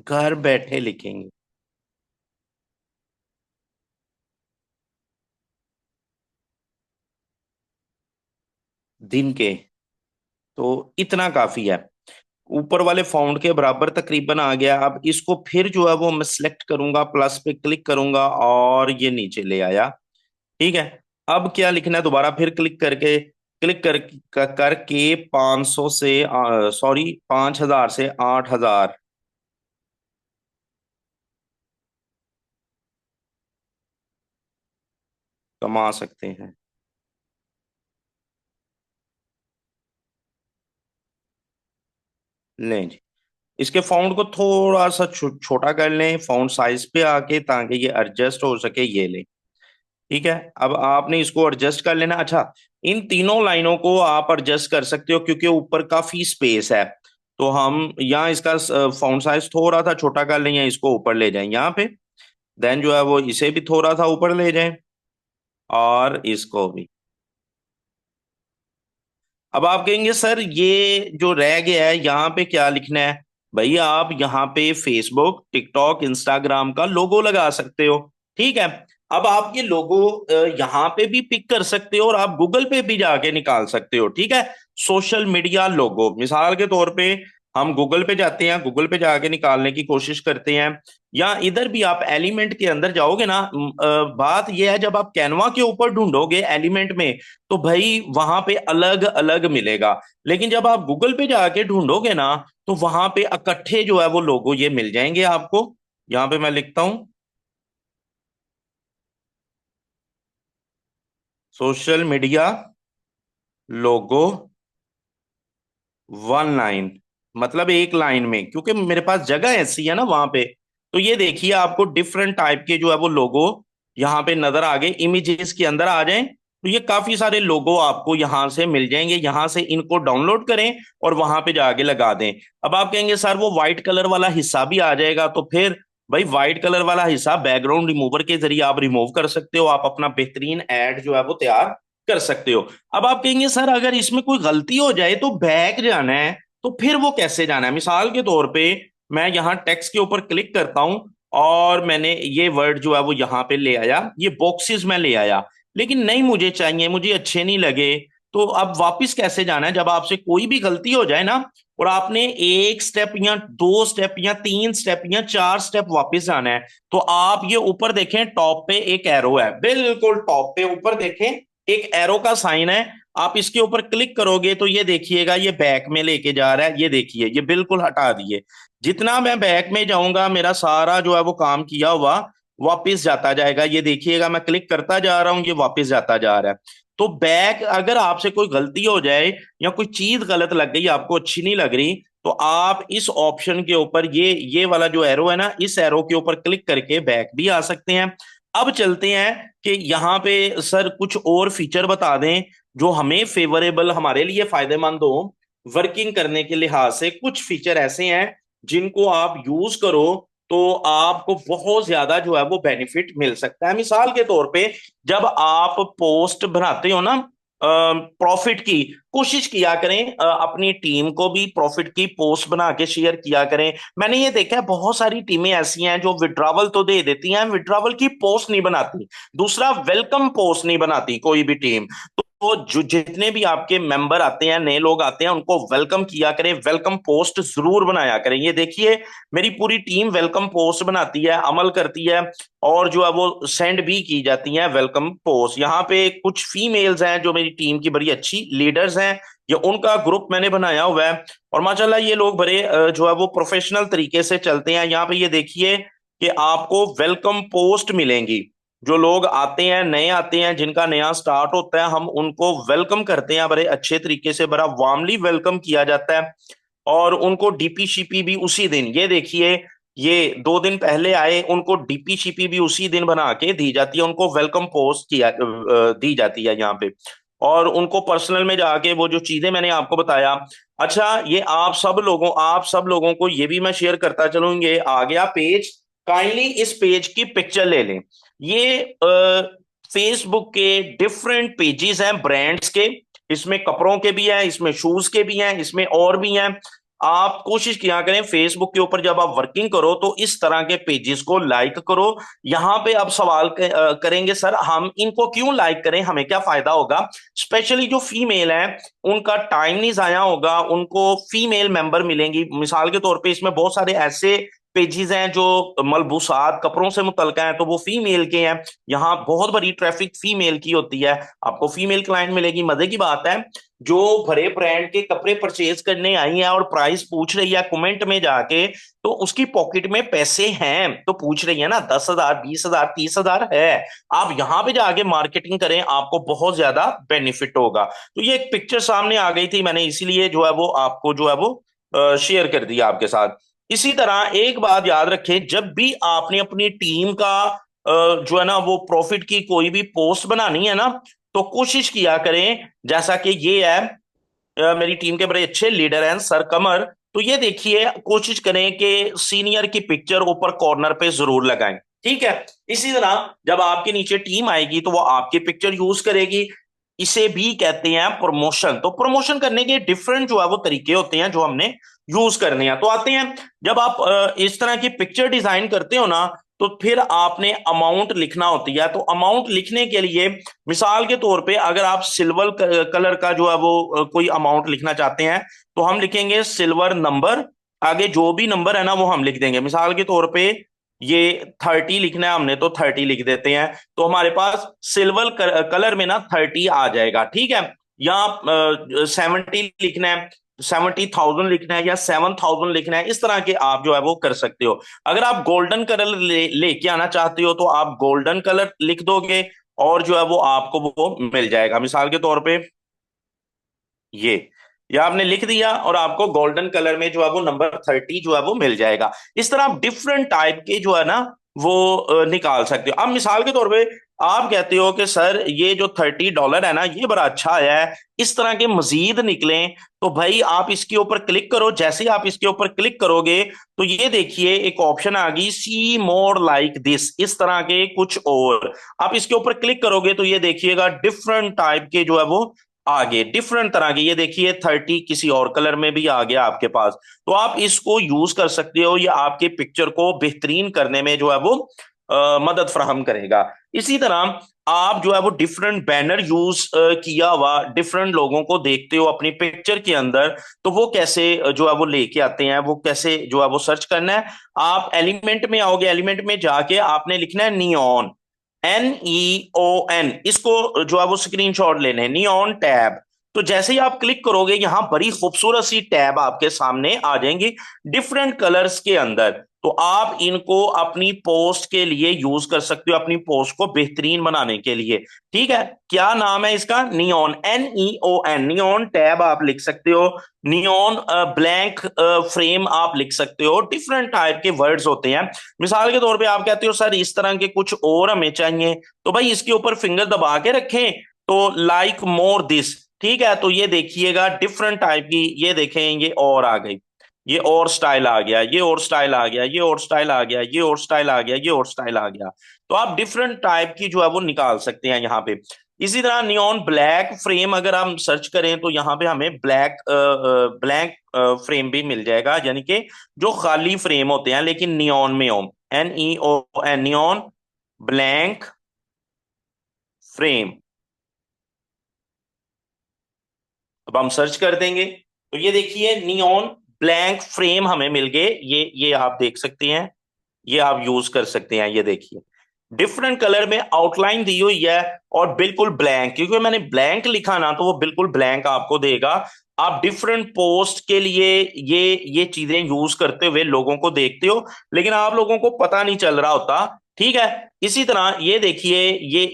घर बैठे लिखेंगे। दिन के, तो इतना काफी है। ऊपर वाले फाउंड के बराबर तकरीबन आ गया। अब इसको फिर जो है वो मैं सिलेक्ट करूंगा, प्लस पे क्लिक करूंगा, और ये नीचे ले आया। ठीक है। अब क्या लिखना है, दोबारा फिर क्लिक करके 500 से, सॉरी, 5000 से 8000 कमा सकते हैं। लें जी। इसके फाउंड को थोड़ा सा छोटा कर लें फाउंड साइज पे आके, ताकि ये एडजस्ट हो सके। ये लें। ठीक है। अब आपने इसको एडजस्ट कर लेना। अच्छा, इन तीनों लाइनों को आप एडजस्ट कर सकते हो, क्योंकि ऊपर काफी स्पेस है। तो हम यहाँ इसका फॉन्ट साइज थोड़ा सा छोटा कर लें, या इसको ऊपर ले जाएं यहाँ पे। देन जो है वो इसे भी थोड़ा सा ऊपर ले जाएं, और इसको भी। अब आप कहेंगे सर ये जो रह गया है यहाँ पे क्या लिखना है? भाई आप यहाँ पे फेसबुक, टिकटॉक, इंस्टाग्राम का लोगो लगा सकते हो। ठीक है। अब आप ये लोगो यहाँ पे भी पिक कर सकते हो, और आप गूगल पे भी जाके निकाल सकते हो। ठीक है। सोशल मीडिया लोगो, मिसाल के तौर पे हम गूगल पे जाते हैं, गूगल पे जाके निकालने की कोशिश करते हैं। या इधर भी आप एलिमेंट के अंदर जाओगे ना, बात यह है, जब आप कैनवा के ऊपर ढूंढोगे एलिमेंट में, तो भाई वहां पे अलग अलग मिलेगा। लेकिन जब आप गूगल पे जाके ढूंढोगे ना, तो वहां पे इकट्ठे जो है वो लोगो ये मिल जाएंगे आपको। यहाँ पे मैं लिखता हूं, सोशल मीडिया लोगो 1 लाइन, मतलब एक लाइन में, क्योंकि मेरे पास जगह ऐसी है ना वहां पे। तो ये देखिए आपको डिफरेंट टाइप के जो है वो लोगो यहाँ पे नजर आ गए। इमेजेस के अंदर आ जाएं, तो ये काफी सारे लोगो आपको यहाँ से मिल जाएंगे। यहाँ से इनको डाउनलोड करें और वहां पे जाके लगा दें। अब आप कहेंगे सर वो व्हाइट कलर वाला हिस्सा भी आ जाएगा, तो फिर भाई व्हाइट कलर वाला हिस्सा बैकग्राउंड रिमूवर के जरिए आप रिमूव कर सकते हो। आप अपना बेहतरीन एड जो है वो तैयार कर सकते हो। अब आप कहेंगे सर अगर इसमें कोई गलती हो जाए तो बैक जाना है, तो फिर वो कैसे जाना है? मिसाल के तौर पे मैं यहाँ टेक्स्ट के ऊपर क्लिक करता हूं, और मैंने ये वर्ड जो है वो यहाँ पे ले आया, ये बॉक्सेस में ले आया, लेकिन नहीं मुझे चाहिए, मुझे अच्छे नहीं लगे। तो अब वापस कैसे जाना है? जब आपसे कोई भी गलती हो जाए ना, और आपने एक स्टेप या दो स्टेप या तीन स्टेप या चार स्टेप वापस जाना है, तो आप ये ऊपर देखें, टॉप पे एक एरो है, बिल्कुल टॉप पे ऊपर देखें एक एरो का साइन है। आप इसके ऊपर क्लिक करोगे तो ये देखिएगा ये बैक में लेके जा रहा है। ये देखिए ये बिल्कुल हटा दिए। जितना मैं बैक में जाऊंगा मेरा सारा जो है वो काम किया हुआ वापस जाता जाएगा। ये देखिएगा मैं क्लिक करता जा रहा हूं, ये वापस जाता जा रहा है। तो बैक, अगर आपसे कोई गलती हो जाए या कोई चीज गलत लग गई, आपको अच्छी नहीं लग रही, तो आप इस ऑप्शन के ऊपर ये वाला जो एरो है ना, इस एरो के ऊपर क्लिक करके बैक भी आ सकते हैं। अब चलते हैं कि यहाँ पे सर कुछ और फीचर बता दें जो हमें फेवरेबल, हमारे लिए फायदेमंद हो वर्किंग करने के लिहाज से। कुछ फीचर ऐसे हैं जिनको आप यूज करो तो आपको बहुत ज्यादा जो है वो बेनिफिट मिल सकता है। मिसाल के तौर पे, जब आप पोस्ट बनाते हो ना प्रॉफिट की, कोशिश किया करें अपनी टीम को भी प्रॉफिट की पोस्ट बना के शेयर किया करें। मैंने ये देखा है बहुत सारी टीमें ऐसी हैं जो विड्रॉवल तो दे देती हैं, विड्रॉवल की पोस्ट नहीं बनाती। दूसरा, वेलकम पोस्ट नहीं बनाती कोई भी टीम। तो जो जितने भी आपके मेंबर आते हैं, नए लोग आते हैं, उनको वेलकम किया करें, वेलकम पोस्ट जरूर बनाया करें। ये देखिए मेरी पूरी टीम वेलकम पोस्ट बनाती है, अमल करती है, और जो है वो सेंड भी की जाती हैं वेलकम पोस्ट। यहाँ पे कुछ फीमेल्स हैं जो मेरी टीम की बड़ी अच्छी लीडर्स हैं, ये उनका ग्रुप मैंने बनाया हुआ है, और माशाल्लाह ये लोग बड़े जो है वो प्रोफेशनल तरीके से चलते हैं। यहाँ पे ये देखिए कि आपको वेलकम पोस्ट मिलेंगी। जो लोग आते हैं, नए आते हैं, जिनका नया स्टार्ट होता है, हम उनको वेलकम करते हैं बड़े अच्छे तरीके से, बड़ा वार्मली वेलकम किया जाता है। और उनको डीपी शीपी भी उसी दिन, ये देखिए ये 2 दिन पहले आए, उनको डीपी शीपी भी उसी दिन बना के दी जाती है, उनको वेलकम पोस्ट किया दी जाती है यहाँ पे। और उनको पर्सनल में जाके वो जो चीजें मैंने आपको बताया। अच्छा, ये आप सब लोगों को ये भी मैं शेयर करता चलूँ, ये आ गया पेज। काइंडली इस पेज की पिक्चर ले लें। ये फेसबुक के डिफरेंट पेजेस हैं ब्रांड्स के। इसमें कपड़ों के भी हैं, इसमें शूज के भी हैं, इसमें और भी हैं। आप कोशिश किया करें फेसबुक के ऊपर जब आप वर्किंग करो तो इस तरह के पेजेस को लाइक करो। यहाँ पे आप सवाल करेंगे सर हम इनको क्यों लाइक करें, हमें क्या फायदा होगा? स्पेशली जो फीमेल है उनका टाइम नहीं जाया होगा, उनको फीमेल मेंबर मिलेंगी। मिसाल के तौर पे इसमें बहुत सारे ऐसे पेजेस हैं जो मलबूसात कपड़ों से मुतल्लिक हैं, तो वो फीमेल के हैं। यहाँ बहुत बड़ी ट्रैफिक फीमेल की होती है, आपको फीमेल क्लाइंट मिलेगी। मजे की बात है, जो बड़े ब्रांड के कपड़े परचेज करने आई है और प्राइस पूछ रही है कमेंट में जाके, तो उसकी पॉकेट में पैसे हैं तो पूछ रही है ना, 10,000 20,000 30,000 है। आप यहाँ पे जाके मार्केटिंग करें, आपको बहुत ज्यादा बेनिफिट होगा। तो ये एक पिक्चर सामने आ गई थी, मैंने इसीलिए जो है वो आपको जो है वो शेयर कर दिया आपके साथ। इसी तरह एक बात याद रखें, जब भी आपने अपनी टीम का जो है ना वो प्रॉफिट की कोई भी पोस्ट बनानी है ना, तो कोशिश किया करें, जैसा कि ये है मेरी टीम के बड़े अच्छे लीडर हैं सर कमर, तो ये देखिए कोशिश करें कि सीनियर की पिक्चर ऊपर कॉर्नर पे जरूर लगाएं। ठीक है। इसी तरह जब आपके नीचे टीम आएगी तो वो आपकी पिक्चर यूज करेगी। इसे भी कहते हैं प्रमोशन। तो प्रमोशन करने के डिफरेंट जो है वो तरीके होते हैं जो हमने यूज करने हैं। तो आते हैं, जब आप इस तरह की पिक्चर डिजाइन करते हो ना, तो फिर आपने अमाउंट लिखना होती है। तो अमाउंट लिखने के लिए मिसाल के तौर पे अगर आप सिल्वर कलर का जो है वो कोई अमाउंट लिखना चाहते हैं, तो हम लिखेंगे सिल्वर नंबर, आगे जो भी नंबर है ना वो हम लिख देंगे। मिसाल के तौर पे ये 30 लिखना है हमने, तो 30 लिख देते हैं, तो हमारे पास सिल्वर कलर में ना 30 आ जाएगा। ठीक है। या 70 लिखना है, 70,000 लिखना है, या 7,000 लिखना है, इस तरह के आप जो है वो कर सकते हो। अगर आप गोल्डन कलर लेके आना चाहते हो तो आप गोल्डन कलर लिख दोगे, और जो है वो आपको वो मिल जाएगा। मिसाल के तौर पे ये ये आपने लिख दिया और आपको गोल्डन कलर में जो है वो नंबर 30 जो है वो मिल जाएगा। इस तरह आप डिफरेंट टाइप के जो है ना वो निकाल सकते हो। अब मिसाल के तौर पे आप कहते हो कि सर ये जो $30 है ना ये बड़ा अच्छा आया है, इस तरह के मजीद निकलें, तो भाई आप इसके ऊपर क्लिक करो। जैसे ही आप इसके ऊपर क्लिक करोगे तो ये देखिए एक ऑप्शन आ गई, सी मोर लाइक दिस, इस तरह के कुछ और। आप इसके ऊपर क्लिक करोगे तो ये देखिएगा डिफरेंट टाइप के जो है वो आगे डिफरेंट तरह के, ये देखिए 30 किसी और कलर में भी आ गया आपके पास। तो आप इसको यूज कर सकते हो, ये आपके पिक्चर को बेहतरीन करने में जो है वो मदद फराहम करेगा। इसी तरह आप जो है वो डिफरेंट बैनर यूज किया हुआ डिफरेंट लोगों को देखते हो अपनी पिक्चर के अंदर, तो वो कैसे जो है वो लेके आते हैं, वो कैसे जो है वो सर्च करना है। आप एलिमेंट में आओगे, एलिमेंट में जाके आपने लिखना है नियॉन, NEON, इसको जो है वो स्क्रीनशॉट लेने हैं, नियॉन टैब। तो जैसे ही आप क्लिक करोगे यहां बड़ी खूबसूरत सी टैब आपके सामने आ जाएंगी डिफरेंट कलर्स के अंदर। तो आप इनको अपनी पोस्ट के लिए यूज कर सकते हो, अपनी पोस्ट को बेहतरीन बनाने के लिए। ठीक है, क्या नाम है इसका? नियॉन, NEON, नियॉन टैब आप लिख सकते हो, नियॉन ब्लैंक फ्रेम आप लिख सकते हो। डिफरेंट टाइप के वर्ड्स होते हैं। मिसाल के तौर पे आप कहते हो सर इस तरह के कुछ और हमें चाहिए, तो भाई इसके ऊपर फिंगर दबा के रखें, तो लाइक मोर दिस। ठीक है, तो ये देखिएगा डिफरेंट टाइप की, ये देखें ये और आ गई, ये और स्टाइल आ गया, ये और स्टाइल आ गया, ये और स्टाइल आ गया, ये और स्टाइल आ गया, ये और स्टाइल आ गया। तो आप डिफरेंट टाइप की जो है वो निकाल सकते हैं यहाँ पे। इसी तरह नियॉन ब्लैक फ्रेम अगर हम सर्च करें तो यहाँ पे हमें ब्लैक ब्लैक फ्रेम भी मिल जाएगा, यानी कि जो खाली फ्रेम होते हैं लेकिन नियॉन में हो, NEON, नियॉन ब्लैंक फ्रेम। अब हम सर्च कर देंगे तो ये देखिए नियॉन ब्लैंक फ्रेम हमें मिल गए। ये आप देख सकते हैं, ये आप यूज कर सकते हैं। ये देखिए डिफरेंट कलर में आउटलाइन दी हुई है और बिल्कुल ब्लैंक, क्योंकि मैंने ब्लैंक लिखा ना तो वो बिल्कुल ब्लैंक आपको देगा। आप डिफरेंट पोस्ट के लिए ये चीजें यूज करते हुए लोगों को देखते हो, लेकिन आप लोगों को पता नहीं चल रहा होता। ठीक है, इसी तरह ये देखिए,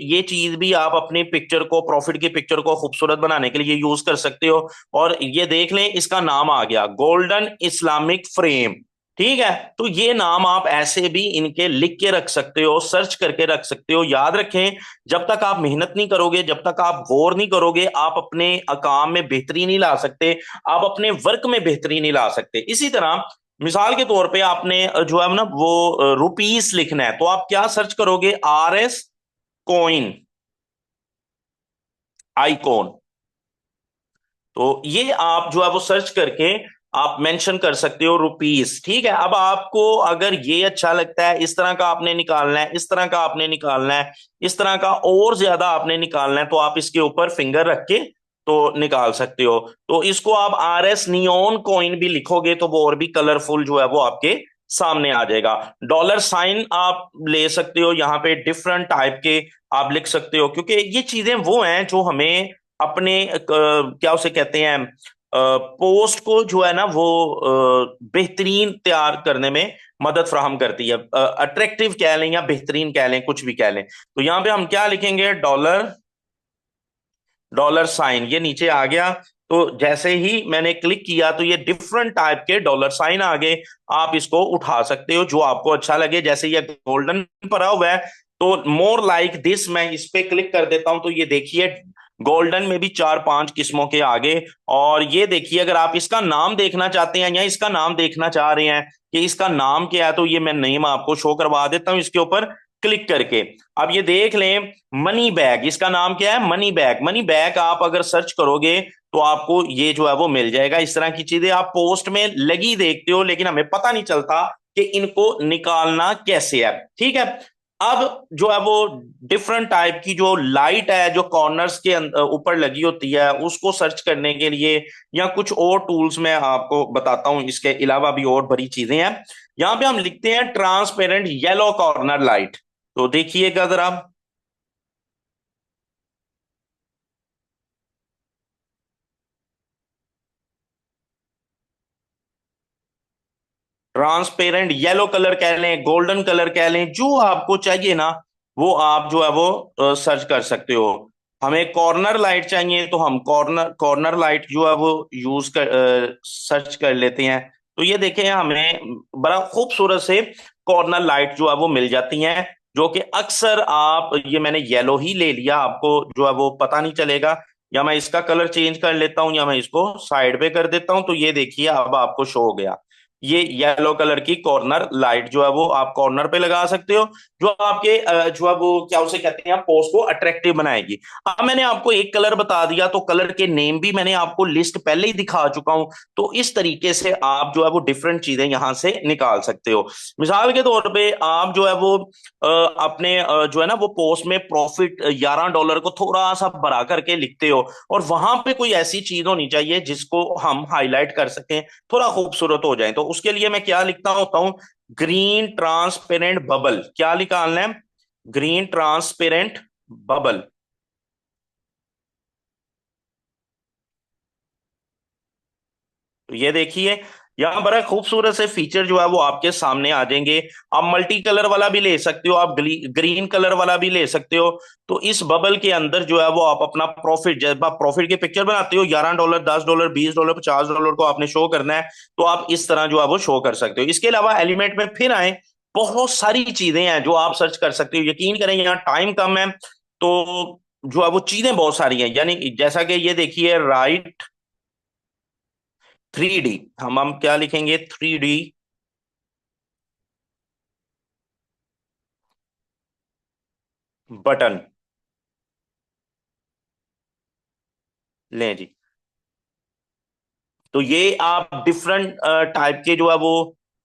ये चीज भी आप अपनी पिक्चर को, प्रॉफिट की पिक्चर को खूबसूरत बनाने के लिए यूज कर सकते हो। और ये देख लें, इसका नाम आ गया गोल्डन इस्लामिक फ्रेम। ठीक है, तो ये नाम आप ऐसे भी इनके लिख के रख सकते हो, सर्च करके रख सकते हो। याद रखें, जब तक आप मेहनत नहीं करोगे, जब तक आप गौर नहीं करोगे, आप अपने काम में बेहतरी नहीं ला सकते, आप अपने वर्क में बेहतरी नहीं ला सकते। इसी तरह मिसाल के तौर पे आपने जो है ना वो रुपीस लिखना है, तो आप क्या सर्च करोगे? RS coin, icon. तो ये आप जो है वो सर्च करके आप मेंशन कर सकते हो रुपीस। ठीक है, अब आपको अगर ये अच्छा लगता है, इस तरह का आपने निकालना है, इस तरह का आपने निकालना है, इस तरह का और ज्यादा आपने निकालना है, तो आप इसके ऊपर फिंगर रख के तो निकाल सकते हो। तो इसको आप RS नियॉन कॉइन भी लिखोगे तो वो और भी कलरफुल जो है वो आपके सामने आ जाएगा। डॉलर साइन आप ले सकते हो, यहाँ पे डिफरेंट टाइप के आप लिख सकते हो, क्योंकि ये चीजें वो हैं जो हमें अपने क्या उसे कहते हैं, पोस्ट को जो है ना वो बेहतरीन तैयार करने में मदद फराहम करती है। अट्रैक्टिव कह लें या बेहतरीन कह लें, कुछ भी कह लें। तो यहाँ पे हम क्या लिखेंगे? डॉलर, डॉलर साइन, ये नीचे आ गया। तो जैसे ही मैंने क्लिक किया तो ये डिफरेंट टाइप के डॉलर साइन आ गए। आप इसको उठा सकते हो जो आपको अच्छा लगे। जैसे ये गोल्डन पड़ा हुआ है तो मोर लाइक दिस, मैं इस पे क्लिक कर देता हूं तो ये देखिए गोल्डन में भी 4-5 किस्मों के आगे। और ये देखिए अगर आप इसका नाम देखना चाहते हैं या इसका नाम देखना चाह रहे हैं कि इसका नाम क्या है, तो ये मैं नेम आपको शो करवा देता हूं इसके ऊपर क्लिक करके। अब ये देख लें, मनी बैग, इसका नाम क्या है? Money bag. मनी बैग आप अगर सर्च करोगे तो आपको ये जो है वो मिल जाएगा। इस तरह की चीजें आप पोस्ट में लगी देखते हो, लेकिन हमें पता नहीं चलता कि इनको निकालना कैसे है। ठीक है, अब जो है वो डिफरेंट टाइप की जो लाइट है जो कॉर्नर्स के ऊपर लगी होती है, उसको सर्च करने के लिए या कुछ और टूल्स मैं आपको बताता हूं, इसके अलावा भी और बड़ी चीजें हैं। यहां पे हम लिखते हैं ट्रांसपेरेंट येलो कॉर्नर लाइट। तो देखिएगा जरा, ट्रांसपेरेंट येलो कलर कह लें, गोल्डन कलर कह लें, जो आपको चाहिए ना वो आप जो है वो सर्च कर सकते हो। हमें कॉर्नर लाइट चाहिए तो हम कॉर्नर कॉर्नर लाइट जो है वो यूज कर सर्च कर लेते हैं। तो ये देखें हमें बड़ा खूबसूरत से कॉर्नर लाइट जो है वो मिल जाती हैं, जो कि अक्सर आप, ये मैंने येलो ही ले लिया, आपको जो है वो पता नहीं चलेगा। या मैं इसका कलर चेंज कर लेता हूं या मैं इसको साइड पे कर देता हूं, तो ये देखिए अब आपको शो हो गया। ये येलो कलर की कॉर्नर लाइट जो है वो आप कॉर्नर पे लगा सकते हो, जो आपके जो है वो क्या उसे कहते हैं, पोस्ट को अट्रैक्टिव बनाएगी। अब मैंने आपको एक कलर बता दिया, तो कलर के नेम भी मैंने आपको लिस्ट पहले ही दिखा चुका हूं। तो इस तरीके से आप जो है वो डिफरेंट चीजें यहां से निकाल सकते हो। मिसाल के तौर पे आप जो है वो अपने जो है ना वो पोस्ट में प्रॉफिट $11 को थोड़ा सा बढ़ा करके लिखते हो, और वहां पे कोई ऐसी चीज होनी चाहिए जिसको हम हाईलाइट कर सकें, थोड़ा खूबसूरत हो जाए। तो उसके लिए मैं क्या लिखता होता हूं, ग्रीन ट्रांसपेरेंट बबल। क्या निकालना है, ग्रीन ट्रांसपेरेंट बबल। तो ये देखिए, यहाँ बड़ा खूबसूरत से फीचर जो है वो आपके सामने आ जाएंगे। आप मल्टी कलर वाला भी ले सकते हो, आप ग्रीन कलर वाला भी ले सकते हो। तो इस बबल के अंदर जो है वो आप अपना प्रॉफिट, जब आप प्रॉफिट की पिक्चर बनाते हो, $11, $10, $20, $50 को आपने शो करना है, तो आप इस तरह जो है वो शो कर सकते हो। इसके अलावा एलिमेंट में फिर आए, बहुत सारी चीजें हैं जो आप सर्च कर सकते हो। यकीन करें यहाँ टाइम कम है, तो जो है वो चीजें बहुत सारी हैं। यानी जैसा कि ये देखिए, राइट 3D, हम क्या लिखेंगे, 3D बटन। लें जी। तो ये आप डिफरेंट टाइप के जो है वो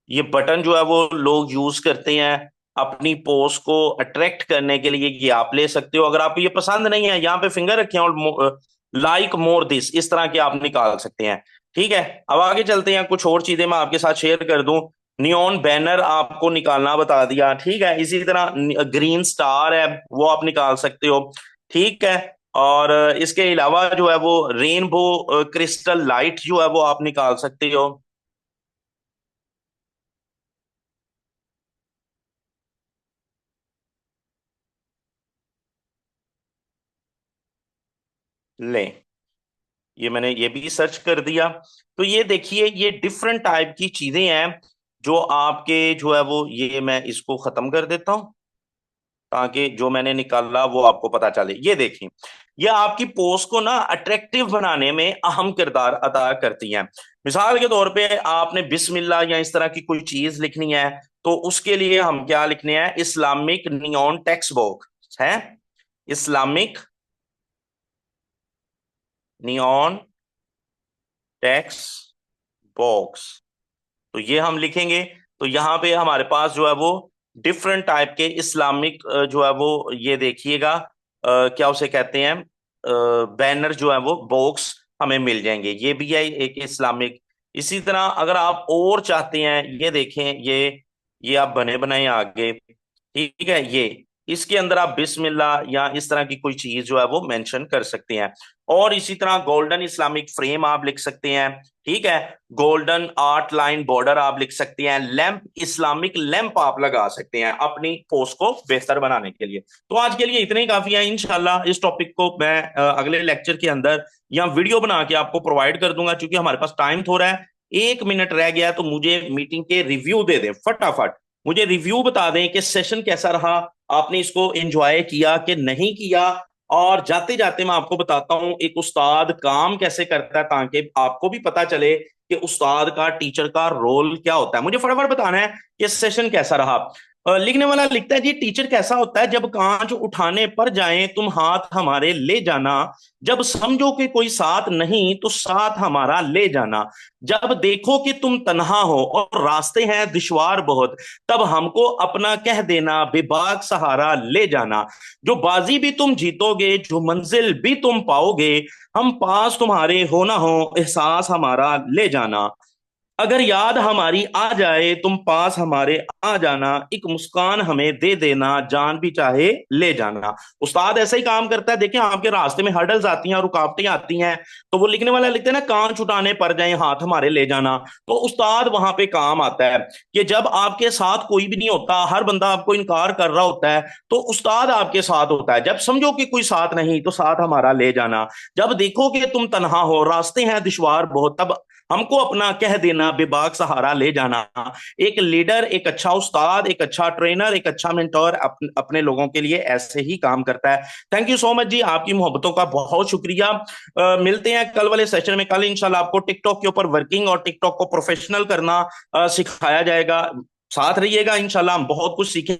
ये बटन जो है वो लोग यूज करते हैं अपनी पोस्ट को अट्रैक्ट करने के लिए। ये आप ले सकते हो। अगर आपको ये पसंद नहीं है, यहाँ पे फिंगर रखे हैं, और लाइक मोर दिस, इस तरह के आप निकाल सकते हैं। ठीक है, अब आगे चलते हैं, कुछ और चीजें मैं आपके साथ शेयर कर दूं। नियॉन बैनर आपको निकालना बता दिया, ठीक है। इसी तरह ग्रीन स्टार है, वो आप निकाल सकते हो, ठीक है। और इसके अलावा जो है वो रेनबो क्रिस्टल लाइट जो है वो आप निकाल सकते हो। ले, ये मैंने ये भी सर्च कर दिया। तो ये देखिए, ये डिफरेंट टाइप की चीजें हैं जो आपके जो है वो, ये मैं इसको खत्म कर देता हूं ताकि जो मैंने निकाला वो आपको पता चले। ये देखिए, ये आपकी पोस्ट को ना अट्रैक्टिव बनाने में अहम किरदार अदा करती हैं। मिसाल के तौर पे आपने बिस्मिल्लाह या इस तरह की कोई चीज लिखनी है, तो उसके लिए हम क्या लिखने हैं, इस्लामिक नियॉन टेक्स्ट बॉक्स है, इस्लामिक नियॉन टेक्स्ट बॉक्स। तो ये हम लिखेंगे। तो यहाँ पे हमारे पास जो है वो डिफरेंट टाइप के इस्लामिक जो है वो, ये देखिएगा क्या उसे कहते हैं, बैनर जो है वो बॉक्स हमें मिल जाएंगे। ये भी है एक इस्लामिक। इसी तरह अगर आप और चाहते हैं, ये देखें, ये आप बने बनाए आगे, ठीक है। ये इसके अंदर आप बिस्मिल्लाह या इस तरह की कोई चीज जो है वो मेंशन कर सकते हैं। और इसी तरह गोल्डन इस्लामिक फ्रेम आप लिख सकते हैं, ठीक है। गोल्डन आर्ट लाइन बॉर्डर आप लिख सकते हैं। लैंप, इस्लामिक लैंप आप लगा सकते हैं अपनी पोस्ट को बेहतर बनाने के लिए। तो आज के लिए इतने ही काफी है। इंशाल्लाह इस टॉपिक को मैं अगले लेक्चर के अंदर या वीडियो बना के आपको प्रोवाइड कर दूंगा, क्योंकि हमारे पास टाइम थोड़ा है, 1 मिनट रह गया है। तो मुझे मीटिंग के रिव्यू दे दें फटाफट, मुझे रिव्यू बता दें कि सेशन कैसा रहा, आपने इसको एंजॉय किया कि नहीं किया। और जाते जाते मैं आपको बताता हूं एक उस्ताद काम कैसे करता है, ताकि आपको भी पता चले कि उस्ताद का, टीचर का रोल क्या होता है। मुझे फटाफट बताना है कि सेशन कैसा रहा। लिखने वाला लिखता है जी, टीचर कैसा होता है, जब कांच उठाने पर जाएं तुम हाथ हमारे ले जाना, जब समझो कि कोई साथ नहीं तो साथ हमारा ले जाना, जब देखो कि तुम तन्हा हो और रास्ते हैं दुश्वार बहुत, तब हमको अपना कह देना, बेबाक सहारा ले जाना, जो बाजी भी तुम जीतोगे, जो मंजिल भी तुम पाओगे, हम पास तुम्हारे हो ना हो एहसास हमारा ले जाना, अगर याद हमारी आ जाए तुम पास हमारे आ जाना, एक मुस्कान हमें दे देना, जान भी चाहे ले जाना। उस्ताद ऐसा ही काम करता है। देखें, आपके रास्ते में हर्डल्स आती हैं, रुकावटें आती हैं, तो वो लिखने वाला लिखते हैं ना, कान छुटाने पर जाए हाथ हमारे ले जाना। तो उस्ताद वहां पे काम आता है कि जब आपके साथ कोई भी नहीं होता, हर बंदा आपको इनकार कर रहा होता है, तो उस्ताद आपके साथ होता है। जब समझो कि कोई साथ नहीं तो साथ हमारा ले जाना, जब देखो कि तुम तनहा हो, रास्ते हैं दुश्वार बहुत, तब हमको अपना कह देना, बेबाक सहारा ले जाना। एक लीडर, एक अच्छा उस्ताद, एक अच्छा ट्रेनर, एक अच्छा मेंटोर अपने लोगों के लिए ऐसे ही काम करता है। थैंक यू सो मच जी, आपकी मोहब्बतों का बहुत शुक्रिया। मिलते हैं कल वाले सेशन में। कल इंशाल्लाह आपको टिकटॉक के ऊपर वर्किंग और टिकटॉक को प्रोफेशनल करना सिखाया जाएगा। साथ रहिएगा, इंशाल्लाह हम बहुत कुछ सीखें।